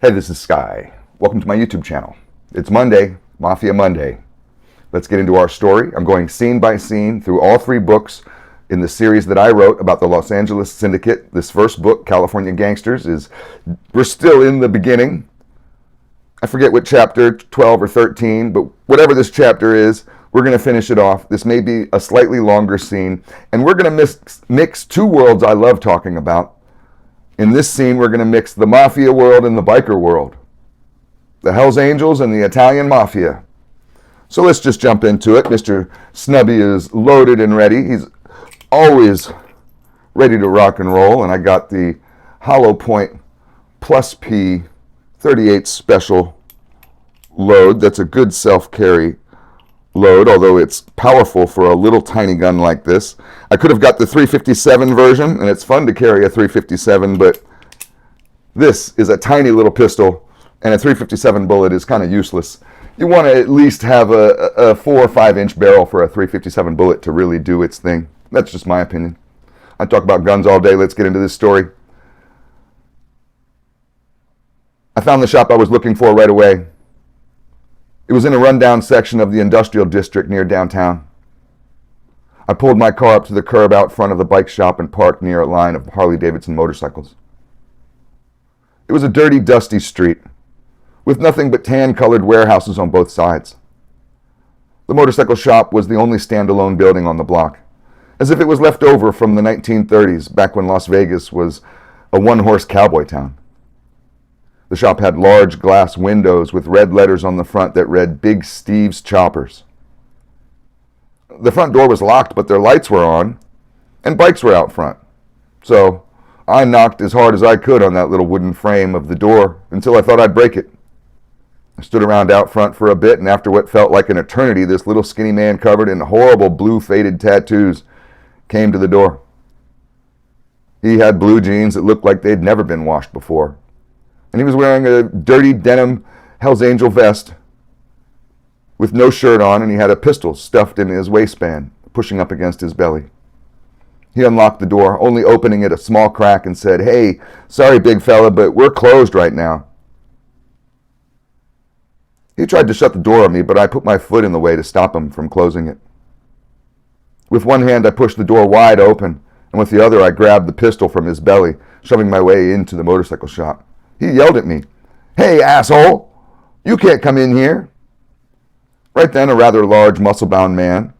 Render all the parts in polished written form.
Hey, this is Sky. Welcome to my YouTube channel. It's Monday, Mafia Monday. Let's get into our story. I'm going scene by scene through all three books in the series that I wrote about the Los Angeles Syndicate. This first book, California Gangsters, we're still in the beginning. I forget what chapter, 12 or 13, but whatever this chapter is, we're going to finish it off. This may be a slightly longer scene, and we're going to mix two worlds I love talking about. In this scene, we're going to mix the Mafia world and the biker world. The Hells Angels and the Italian Mafia. So let's just jump into it. Mr. Snubby is loaded and ready. He's always ready to rock and roll, and I got the Hollow Point Plus P 38 Special load. That's a good self-carry load, although it's powerful for a little tiny gun like this. I could have got the 357 version, and it's fun to carry a 357, but this is a tiny little pistol, and a 357 bullet is kind of useless. You want to at least have a 4 or 5 inch barrel for a 357 bullet to really do its thing. That's just my opinion. I talk about guns all day. Let's get into this story. I found the shop I was looking for right away. It was in a rundown section of the industrial district near downtown. I pulled my car up to the curb out front of the bike shop and parked near a line of Harley-Davidson motorcycles. It was a dirty, dusty street with nothing but tan-colored warehouses on both sides. The motorcycle shop was the only standalone building on the block, as if it was left over from the 1930s, back when Las Vegas was a one-horse cowboy town. The shop had large glass windows with red letters on the front that read Big Steve's Choppers. The front door was locked, but their lights were on, and bikes were out front. So I knocked as hard as I could on that little wooden frame of the door until I thought I'd break it. I stood around out front for a bit, and after what felt like an eternity, this little skinny man covered in horrible blue faded tattoos came to the door. He had blue jeans that looked like they'd never been washed before. And he was wearing a dirty denim Hells Angel vest with no shirt on, and he had a pistol stuffed in his waistband, pushing up against his belly. He unlocked the door, only opening it a small crack, and said, "Hey, sorry, big fella, but we're closed right now." He tried to shut the door on me, but I put my foot in the way to stop him from closing it. With one hand, I pushed the door wide open, and with the other, I grabbed the pistol from his belly, shoving my way into the motorcycle shop. He yelled at me, "Hey, asshole, you can't come in here." Right then, a rather large, muscle-bound man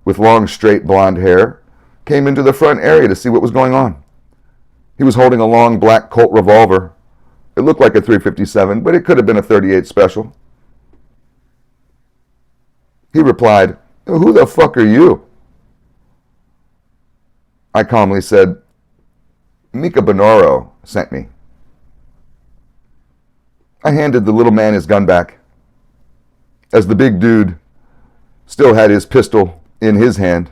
with long, straight blonde hair came into the front area to see what was going on. He was holding a long, black Colt revolver. It looked like a 357, but it could have been a 38 Special. He replied, "Who the fuck are you?" I calmly said, "Mika Bonoro sent me." I handed the little man his gun back. As the big dude still had his pistol in his hand,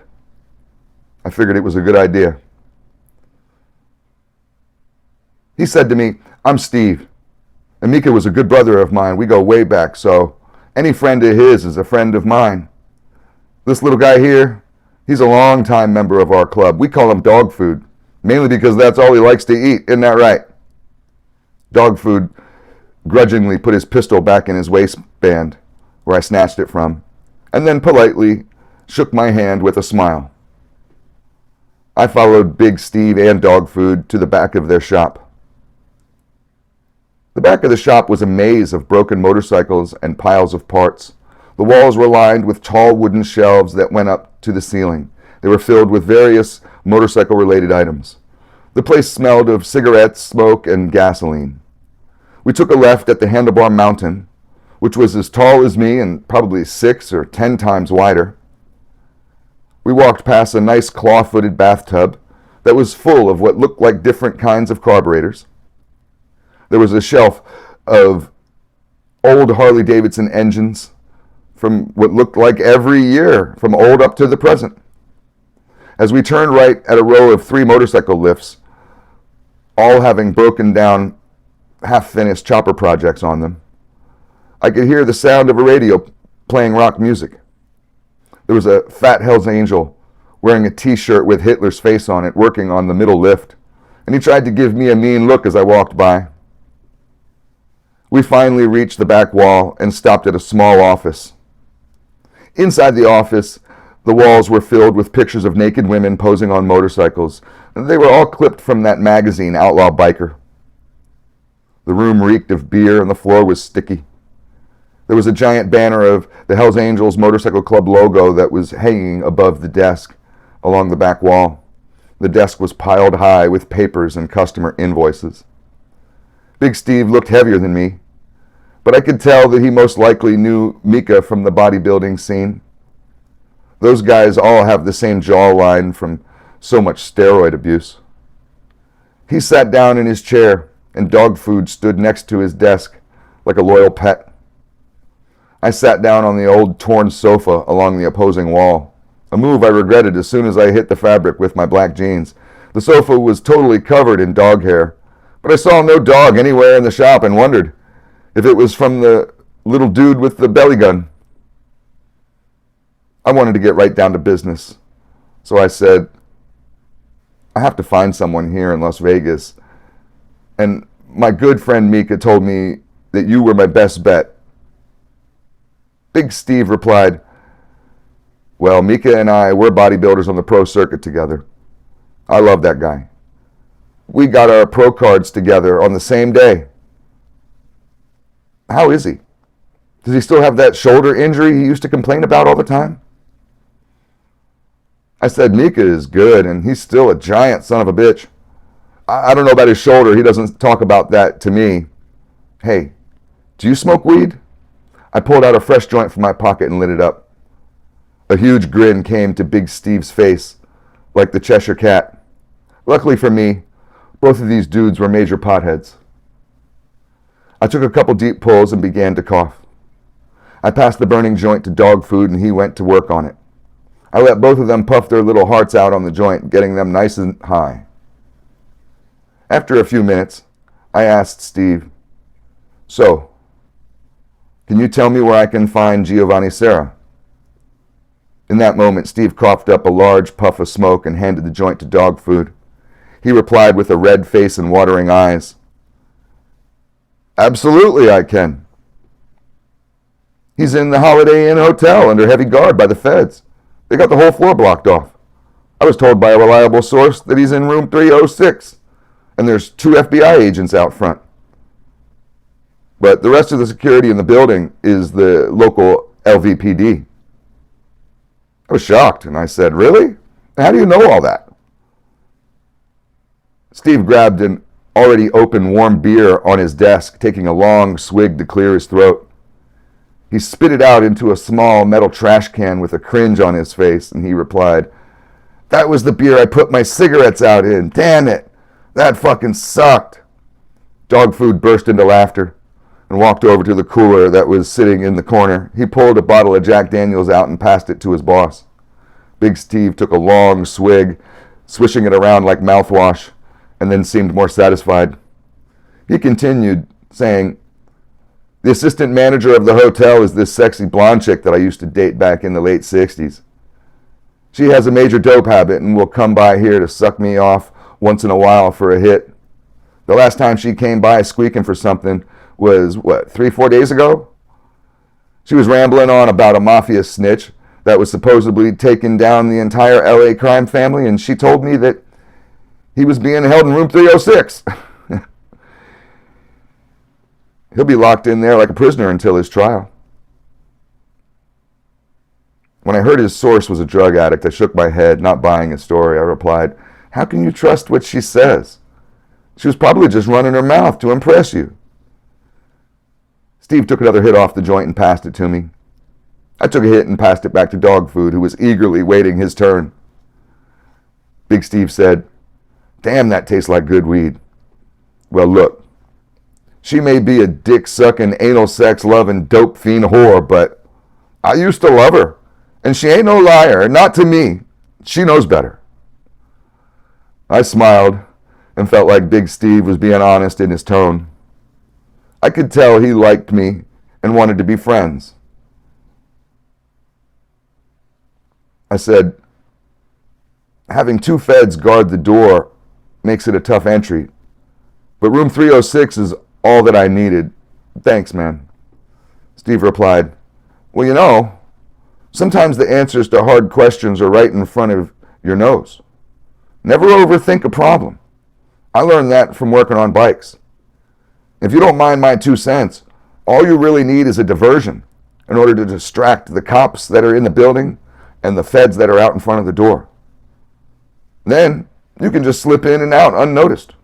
I figured it was a good idea. He said to me, "I'm Steve, and Mika was a good brother of mine. We go way back, so any friend of his is a friend of mine. This little guy here, he's a long-time member of our club. We call him Dog Food, mainly because that's all he likes to eat. Isn't that right?" Dog Food grudgingly put his pistol back in his waistband, where I snatched it from, and then politely shook my hand with a smile. I followed Big Steve and Dog Food to the back of their shop. The back of the shop was a maze of broken motorcycles and piles of parts. The walls were lined with tall wooden shelves that went up to the ceiling. They were filled with various motorcycle-related items. The place smelled of cigarettes, smoke, and gasoline. We took a left at the Handlebar Mountain, which was as tall as me and probably 6 or 10 times wider. We walked past a nice claw-footed bathtub that was full of what looked like different kinds of carburetors. There was a shelf of old Harley-Davidson engines from what looked like every year, from old up to the present. As we turned right at a row of 3 motorcycle lifts, all having broken down half-finished chopper projects on them, I could hear the sound of a radio playing rock music. There was a fat Hells Angel wearing a t-shirt with Hitler's face on it, working on the middle lift, and he tried to give me a mean look as I walked by. We finally reached the back wall and stopped at a small office. Inside the office, the walls were filled with pictures of naked women posing on motorcycles. They were all clipped from that magazine, Outlaw Biker. The room reeked of beer and the floor was sticky. There was a giant banner of the Hells Angels Motorcycle Club logo that was hanging above the desk along the back wall. The desk was piled high with papers and customer invoices. Big Steve looked heavier than me, but I could tell that he most likely knew Mika from the bodybuilding scene. Those guys all have the same jawline from so much steroid abuse. He sat down in his chair, and dog food stood next to his desk like a loyal pet. I sat down on the old torn sofa along the opposing wall, a move I regretted as soon as I hit the fabric with my black jeans. The sofa was totally covered in dog hair, but I saw no dog anywhere in the shop and wondered if it was from the little dude with the belly gun. I wanted to get right down to business, so I said, I have to find someone here in Las Vegas, and my good friend Mika told me that you were my best bet. Big Steve replied, well, Mika and I were bodybuilders on the pro circuit together. I love that guy. We got our pro cards together on the same day. How is he? Does he still have that shoulder injury he used to complain about all the time? I said, Mika is good, and he's still a giant son of a bitch. I don't know about his shoulder. He doesn't talk about that to me. Hey, do you smoke weed? I pulled out a fresh joint from my pocket and lit it up. A huge grin came to Big Steve's face, like the Cheshire Cat. Luckily for me, both of these dudes were major potheads. I took a couple deep pulls and began to cough. I passed the burning joint to dog food and he went to work on it. I let both of them puff their little hearts out on the joint, getting them nice and high. After a few minutes, I asked Steve, so, can you tell me where I can find Giovanni Serra? In that moment, Steve coughed up a large puff of smoke and handed the joint to dog food. He replied with a red face and watering eyes. Absolutely, I can. He's in the Holiday Inn Hotel under heavy guard by the feds. They got the whole floor blocked off. I was told by a reliable source that he's in room 306, and there's 2 FBI agents out front. But the rest of the security in the building is the local LVPD. I was shocked, and I said, really? How do you know all that? Steve grabbed an already open warm beer on his desk, taking a long swig to clear his throat. He spit it out into a small metal trash can with a cringe on his face, and he replied, that was the beer I put my cigarettes out in. Damn it. That fucking sucked. Dog food burst into laughter and walked over to the cooler that was sitting in the corner. He pulled a bottle of Jack Daniels out and passed it to his boss. Big Steve took a long swig, swishing it around like mouthwash, and then seemed more satisfied. He continued, saying, the assistant manager of the hotel is this sexy blonde chick that I used to date back in the late 60s. She has a major dope habit and will come by here to suck me off once in a while for a hit. The last time she came by squeaking for something was, 3-4 days ago? She was rambling on about a mafia snitch that was supposedly taking down the entire LA crime family, and she told me that he was being held in room 306. He'll be locked in there like a prisoner until his trial. When I heard his source was a drug addict, I shook my head, not buying his story. I replied, how can you trust what she says? She was probably just running her mouth to impress you. Steve took another hit off the joint and passed it to me. I took a hit and passed it back to dog food, who was eagerly waiting his turn. Big Steve said, damn, that tastes like good weed. Well, look, she may be a dick-sucking, anal-sex-loving, dope fiend whore, but I used to love her, and she ain't no liar, not to me. She knows better. I smiled and felt like Big Steve was being honest in his tone. I could tell he liked me and wanted to be friends. I said, having 2 feds guard the door makes it a tough entry, but room 306 is all that I needed. Thanks, man. Steve replied, well, you know, sometimes the answers to hard questions are right in front of your nose. Never overthink a problem. I learned that from working on bikes. If you don't mind my 2 cents, all you really need is a diversion in order to distract the cops that are in the building and the feds that are out in front of the door. Then you can just slip in and out unnoticed.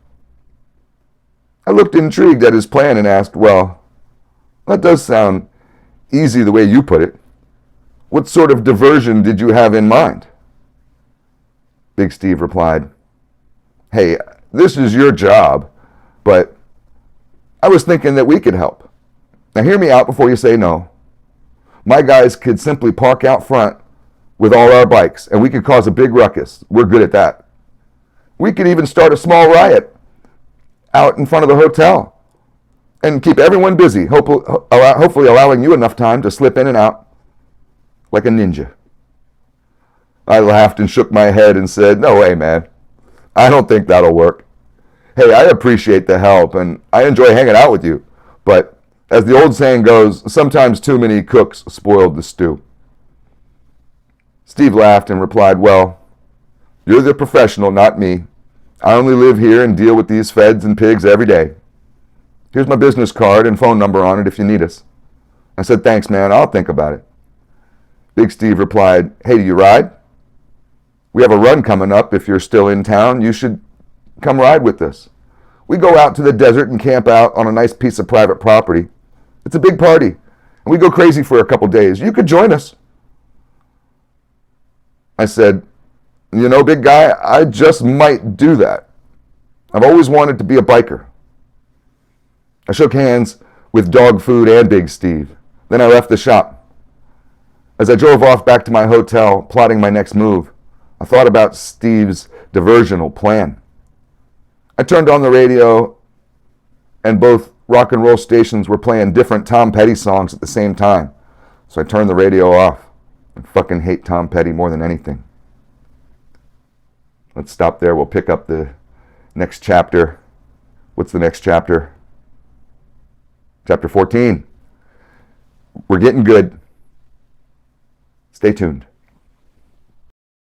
I looked intrigued at his plan and asked, well, that does sound easy the way you put it. What sort of diversion did you have in mind? Big Steve replied, hey, this is your job, but I was thinking that we could help. Now hear me out before you say no. My guys could simply park out front with all our bikes, and we could cause a big ruckus. We're good at that. We could even start a small riot out in front of the hotel and keep everyone busy, hopefully allowing you enough time to slip in and out like a ninja. I laughed and shook my head and said, no way, man. I don't think that'll work. Hey, I appreciate the help, and I enjoy hanging out with you, but as the old saying goes, sometimes too many cooks spoiled the stew. Steve laughed and replied, well, you're the professional, not me. I only live here and deal with these feds and pigs every day. Here's my business card and phone number on it if you need us. I said, thanks, man. I'll think about it. Big Steve replied, hey, do you ride? We have a run coming up. If you're still in town, you should come ride with us. We go out to the desert and camp out on a nice piece of private property. It's a big party, and we go crazy for a couple days. You could join us. I said, you know, big guy, I just might do that. I've always wanted to be a biker. I shook hands with Dog Food and Big Steve. Then I left the shop. As I drove off back to my hotel, plotting my next move, I thought about Steve's diversional plan. I turned on the radio, and both rock and roll stations were playing different Tom Petty songs at the same time. So I turned the radio off. I fucking hate Tom Petty more than anything. Let's stop there. We'll pick up the next chapter. What's the next chapter? Chapter 14. We're getting good. Stay tuned.